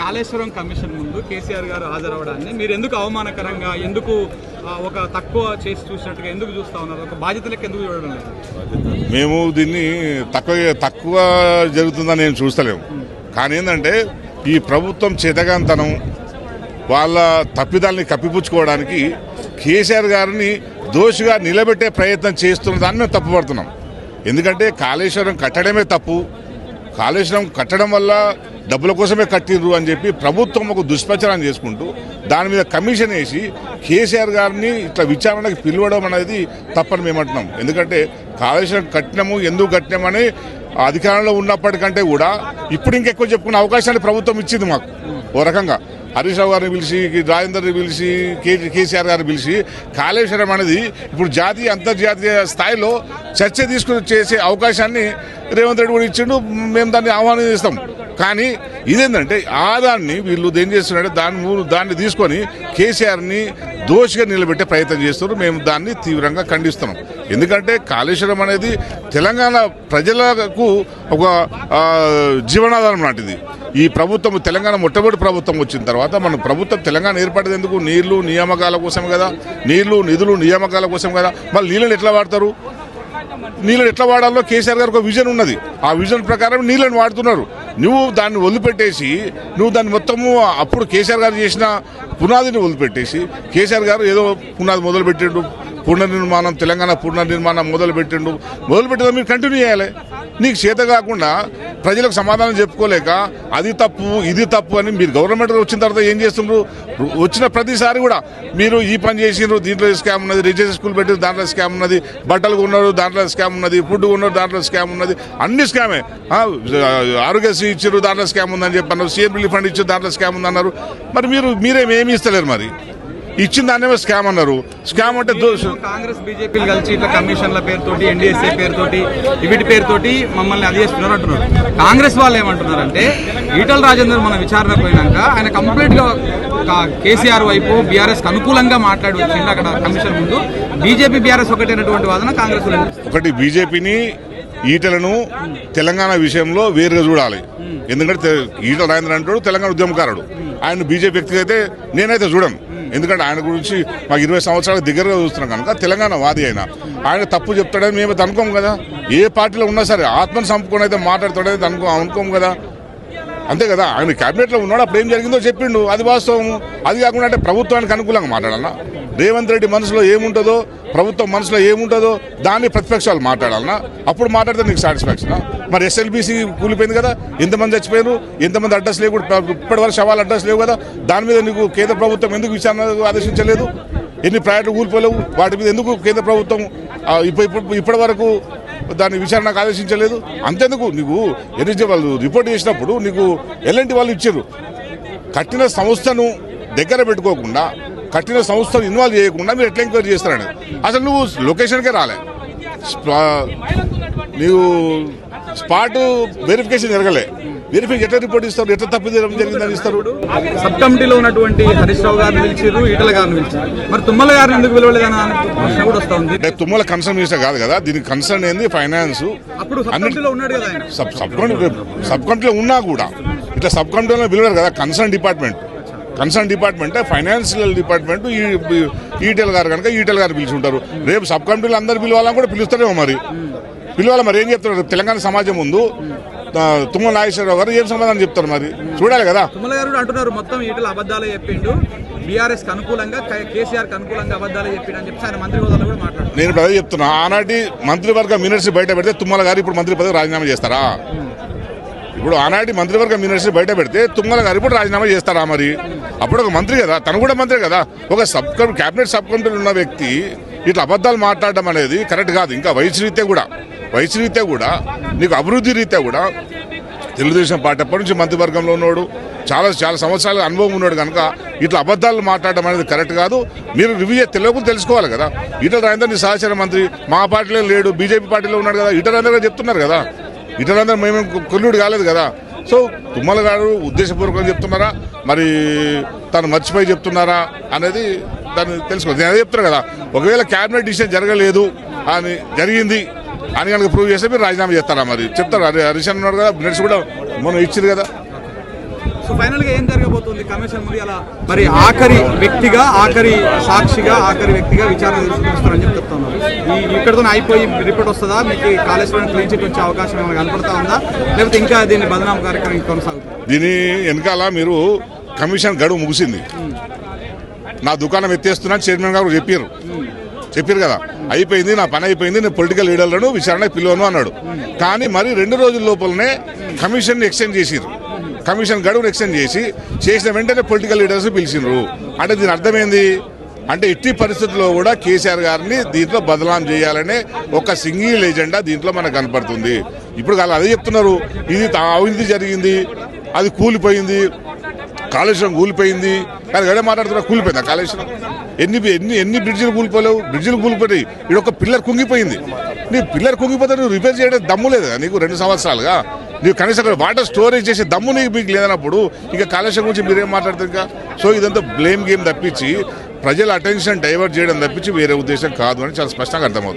Kaleshwaram commission ముందు కేసీఆర్ గారు హాజరవడాన్ని మీరు ఎందుకు అవమానకరంగా, ఎందుకు ఒక తక్కువ చేసి చూసినట్టుగా ఎందుకు చూస్తా ఉన్నారు? ఒక బాధ్యతలకు ఎందుకు చూడడం లేదు? మేము దీన్ని తక్కువ జరుగుతుందని నేను చూస్తలేము. కానీ ఏంటంటే ఈ ప్రభుత్వం చేతగాంతనం, వాళ్ళ తప్పిదాలని కప్పిపుచ్చుకోవడానికి కేసీఆర్ గారిని దోషిగా నిలబెట్టే ప్రయత్నం చేస్తున్న దాన్ని మేము తప్పుపడుతున్నాం. ఎందుకంటే కాళేశ్వరం కట్టడమే తప్పు, కాళేశ్వరం కట్టడం వల్ల డబ్బుల కోసమే కట్టిర్రు అని చెప్పి ప్రభుత్వం ఒక దుష్ప్రచారం చేసుకుంటూ దాని మీద కమిషన్ వేసి కేసీఆర్ గారిని ఇట్లా విచారణకు పిలవడం అనేది తప్పని మేము అంటున్నాం. ఎందుకంటే కాళేశ్వరం కట్టినము, ఎందుకు కట్టినామని అధికారంలో ఉన్నప్పటికంటే కూడా ఇప్పుడు ఇంకెక్కువ చెప్పుకునే అవకాశాన్ని ప్రభుత్వం ఇచ్చింది మాకు. ఓ రకంగా హరీష్ రావు గారిని పిలిచి, రాజేందర్ని పిలిచి, కేసీఆర్ గారిని పిలిచి కాళేశ్వరం అనేది ఇప్పుడు జాతీయ అంతర్జాతీయ స్థాయిలో చర్చ తీసుకుని చేసే అవకాశాన్ని రేవంత్ రెడ్డి కూడా ఇచ్చిండు. మేము దాన్ని ఆహ్వానిస్తాం. కానీ ఇదేంటంటే ఆదాన్ని వీళ్ళు ఏం చేస్తున్నారంటే దాన్ని తీసుకొని కేసీఆర్ని దోషిగా నిలబెట్టే ప్రయత్నం చేస్తున్నారు. మేము దాన్ని తీవ్రంగా ఖండిస్తున్నాం. ఎందుకంటే కాళేశ్వరం అనేది తెలంగాణ ప్రజలకు ఒక జీవనాధారం లాంటిది. ఈ ప్రభుత్వం తెలంగాణ మొట్టమొదటి ప్రభుత్వం వచ్చిన తర్వాత మన ప్రభుత్వం తెలంగాణ ఏర్పడేది ఎందుకు? నీళ్లు నియామకాల కోసం కదా, నీళ్లు నిధులు నియామకాల కోసం కదా. మళ్ళీ నీళ్ళని ఎట్లా వాడతారు? నీళ్ళని ఎట్లా వాడాలో కేసీఆర్ గారికి ఒక విజన్ ఉన్నది. ఆ విజన్ ప్రకారం నీళ్ళని వాడుతున్నారు. నువ్వు దాన్ని వదిలిపెట్టేసి నువ్వు దాన్ని మొత్తము అప్పుడు కేసీఆర్ గారు చేసిన పునాదిని వదిలిపెట్టేసి కేసీఆర్ గారు ఏదో పునాది మొదలుపెట్టిండు, పునర్నిర్మాణం, తెలంగాణ పునర్నిర్మాణం మొదలుపెట్టిండు. మొదలుపెట్టేది మీరు కంటిన్యూ చేయాలి. నీకు చేత కాకుండా ప్రజలకు సమాధానం చెప్పుకోలేక అది తప్పు ఇది తప్పు అని మీరు గవర్నమెంట్ వచ్చిన తర్వాత ఏం చేస్తున్నారు? వచ్చిన ప్రతిసారి కూడా మీరు ఈ పని చేసినారు, దీంట్లో స్కామ్ ఉన్నది, రిజిస్టర్ స్కూల్ పెట్టిన దాంట్లో స్కామ్ ఉన్నది, బట్టలు కొన్నారు దాంట్లో స్కామ్ ఉన్నది, ఫుడ్ కొన్నారు దాంట్లో స్కామ్ ఉన్నది, అన్ని స్కామే. ఆరోగ్యశ్రీ ఇచ్చారు దాంట్లో స్కామ్ ఉందని చెప్పన్నారు, సీఎం రిలీఫ్ ఫండ్ ఇచ్చారు దాంట్లో స్కామ్ ఉందన్నారు. మరి మీరేమేమి ఇస్తలేరు? మరి ఇచ్చిన దాన్నేమో స్కామ్ అన్నారు. స్కామ్ అంటే కాంగ్రెస్ బీజేపీలు కలిసి ఇట్లా కమిషన్ల పేరుతోటి, ఎన్డీఎస్ఏ పేరుతోటి, వీటి పేరుతోటి మమ్మల్ని అది చేస్తున్నారు అంటున్నారు. కాంగ్రెస్ వాళ్ళు ఏమంటున్నారంటే ఈటల రాజేందర్ మన విచారణ పోయినాక ఆయన కంప్లీట్ గా కేసీఆర్ వైపు బీఆర్ఎస్ అనుకూలంగా మాట్లాడి వచ్చింది అక్కడ కమిషన్ ముందు. బీజేపీ బీఆర్ఎస్ ఒకటైనటువంటి వాదన కాంగ్రెస్ ఒకటి. బీజేపీని ఈటలను తెలంగాణ విషయంలో వేరుగా చూడాలి. ఎందుకంటే ఈటల రాజేందర్ అంటాడు తెలంగాణ ఉద్యమకారుడు. ఆయన బీజేపీ వ్యక్తిగా అయితే నేనైతే చూడను. ఎందుకంటే ఆయన గురించి మాకు 20 సంవత్సరాల దగ్గరగా చూస్తున్నాం కనుక తెలంగాణ వాది ఆయన తప్పు చెప్తాడని మేము అనుకోము కదా. ఏ పార్టీలో ఉన్నా సరే ఆత్మను చంపుకొని అయితే మాట్లాడతాడని అనుకోము కదా. అంతే కదా. ఆయన క్యాబినెట్లో ఉన్నాడు, అప్పుడు ఏం జరిగిందో చెప్పిండు, అది వాస్తవం. అది కాకుండా అంటే ప్రభుత్వానికి అనుకూలంగా మాట్లాడాలన్నా, రేవంత్ రెడ్డి మనసులో ఏముంటుందో, ప్రభుత్వం మనసులో ఏముంటుందో దాన్ని ప్రతిపక్షాలు మాట్లాడాలన్నా, అప్పుడు మాట్లాడితే నీకు సాటిస్ఫాక్షనా? మరి ఎస్ఎల్బీసీ కూలిపోయింది కదా, ఎంతమంది చచ్చిపోయారు, ఎంతమంది అడ్రస్ లేవు, ఇప్పటివరకు శవాలు అడ్రస్ లేవు కదా. దాని మీద నీకు కేంద్ర ప్రభుత్వం ఎందుకు విచారణ ఆదేశించలేదు? ఎన్ని ప్రాజెక్టులు కూలిపోలేవు, వాటి మీద ఎందుకు కేంద్ర ప్రభుత్వం ఇప్పటి వరకు దాన్ని విచారణకు ఆదేశించలేదు? అంతెందుకు నీకు ఎన్నికల వాళ్ళు రిపోర్ట్ చేసినప్పుడు నీకు ఎలాంటి వాళ్ళు ఇచ్చారు? కట్టిన సంస్థను దగ్గర పెట్టుకోకుండా, కట్టిన సంస్థను ఇన్వాల్వ్ చేయకుండా మీరు ఎట్లా ఎంక్వైరీ చేస్తారని. అసలు నువ్వు లొకేషన్కే రాలే, నీవు స్పాట్ వెరిఫికేషన్ జరగలే. వెరిఫికేషన్ ఎట్లా రిపోర్ట్ ఇస్తారు? ఎట్లా తప్పిదం జరిగిందని ఇస్తారు? సబ్ కమిటీలో ఉన్నటువంటి హరీష్ రావు గారిని పిలిచారు, ఈటల గారిని పిలిచారు, మరి తుమ్మల గారిని ఎందుకు పిలవలేదని ప్రశ్న కూడా వస్తుంది. అంటే తుమ్మల కన్సర్న్ మినిస్టర్ కాదు కదా, దీనికి కన్సర్న్ ఏంది ఫైనాన్స్. సబ్ కమిటీలో ఉన్నా కూడా ఇట్లా సబ్ కమిటీలో పిలవరు కదా. Concern department financial department. Eatala గారు కనుక ఈటెల్ గారు పిలిచి ఉంటారు. రేపు సబ్ కమిటీలు అందరు పిలవాలని కూడా పిలుస్తారేమో. మరి పిలవాలి. మరి ఏం చెప్తారు? రేపు తెలంగాణ సమాజం ముందు తుమ్మల నాగేశ్వరరావు గారు ఏం సమాధానం చెప్తారు? మరి చూడాలి కదా. తుమ్మల గారు అంటున్నారు మొత్తం ఈటల అబద్ధాలే చెప్పిండు, బీఆర్ఎస్ కు అనుకూలంగా, కేసీఆర్ కు అనుకూలంగా అబద్ధాలే చెప్పిండు అని చెప్పి ఆయన మంత్రి హోదాలో కూడా మాట్లాడారు. నేను ఇప్పుడు అదే చెప్తున్నా. ఆనాటి మంత్రివర్గ మినిట్స్ బయట పెడితే తుమ్మల గారు ఇప్పుడు మంత్రి పదవి రాజీనామా చేస్తారా? ఇప్పుడు ఆనాటి మంత్రివర్గ మినిట్స్ బయట పెడితే తుమ్మల గారు ఇప్పుడు రాజీనామా చేస్తారా? మరి అప్పుడు ఒక మంత్రి కదా, తను కూడా మంత్రి కదా. ఒక క్యాబినెట్ సబ్ కమిటీలో ఉన్న వ్యక్తి ఇట్లా అబద్ధాలు మాట్లాడడం అనేది కరెక్ట్ కాదు. ఇంకా వయసు రీత్యా కూడా నీకు అభివృద్ధి రీత్యా కూడా తెలుగుదేశం పార్టీ అప్పటి నుంచి మంత్రివర్గంలో ఉన్నాడు, చాలా సంవత్సరాల అనుభవం ఉన్నాడు కనుక ఇట్లా అబద్ధాలు మాట్లాడడం అనేది కరెక్ట్ కాదు. మీరు రివ్యూ తెలియకుండా తెలుసుకోవాలి కదా. ఈటల రాజేందర్ నీ సహచర మంత్రి, మా పార్టీలో లేడు, బీజేపీ పార్టీలో ఉన్నాడు కదా. ఈటల రాజేందర్ గారు చెప్తున్నారు కదా, ఈటల రాజేందర్ మేము కొల్లుడు కాలేదు కదా. సో తుమ్మల గారు ఉద్దేశపూర్వకంగా చెప్తున్నారా, మరి తను మర్చిపోయి చెప్తున్నారా అనేది దాన్ని తెలుసుకోవాలి. నేను అదే చెప్తున్నా కదా, ఒకవేళ క్యాబినెట్ డిసిషన్ జరగలేదు అని జరిగింది అని కనుక ప్రూవ్ చేస్తే మీరు రాజీనామా చేస్తారా? మరి చెప్తారు. హరీష్ ఉన్నాడు కదా, మినిట్స్ కూడా మనం ఇచ్చారు కదా. సో ఫైనల్ గా ఏం జరగబోతుంది కమిషన్ ముందు అలా మరి ఆఖరి వ్యక్తిగా ఆఖరి సాక్షిగా ఆఖరి వ్యక్తిగా విచారణ తీసుకొస్తారని చెప్పి చెప్తున్నారు. ఇక్కడతో అయిపోయి రిపోర్ట్ వస్తుందా? మీకు కాళేశ్వరం క్లీన్ చిట్ వచ్చే అవకాశం ఏమైనా కనపడతా ఉందా, లేకపోతే ఇంకా దీన్ని బదనాం కార్యక్రమం కొనసాగుతుంది? దీని వెనకాల మీరు కమిషన్ గడువు ముగిసింది, నా దుకాణం ఎత్తేస్తున్నా చైర్మన్ గారు చెప్పారు కదా, అయిపోయింది, నా పని అయిపోయింది, నేను పొలిటికల్ లీడర్లను విచారణ పిలువను అన్నాడు. కానీ మరి 2 రోజుల లోపలనే కమిషన్ ఎక్స్టెండ్ చేసిరు. కమిషన్ గడువును ఎక్స్టెండ్ చేసిన వెంటనే పొలిటికల్ లీడర్స్ పిలిచినారు. అంటే దీని అర్థమైంది అంటే ఎట్టి పరిస్థితుల్లో కూడా కేసీఆర్ గారిని దీంట్లో బదలాం చేయాలనే ఒక సింగిల్ ఎజెండా దీంట్లో మనకు కనపడుతుంది. ఇప్పుడు వాళ్ళు అదే చెప్తున్నారు, ఇది అవినీతి జరిగింది, అది కూలిపోయింది, కాళేశ్వరం కూలిపోయింది. కానీ గడే మాట్లాడుతున్నా కూలిపోయిందా కాళేశ్వరం? ఎన్ని బ్రిడ్జిలు కూలిపోలేవు? బ్రిడ్జిలు కూలిపోయి ఇక్కడ ఒక పిల్లర్ కుంగిపోయింది. నీ పిల్లర్ కుంగిపోతే నువ్వు రిపేర్ చేయడం దమ్ము లేదు నీకు 2 సంవత్సరాలుగా. నీవు కనీసం వాటర్ స్టోరేజ్ చేసే దమ్ము మీకు లేదన్నప్పుడు ఇక కాళేశ్వరం గురించి మీరేం మాట్లాడుతుంది ఇంకా? సో ఇదంతా బ్లేమ్ గేమ్ తప్పించి ప్రజల అటెన్షన్ డైవర్ట్ చేయడం తప్పించి వేరే ఉద్దేశం కాదు అని చాలా స్పష్టంగా అర్థమవుతుంది.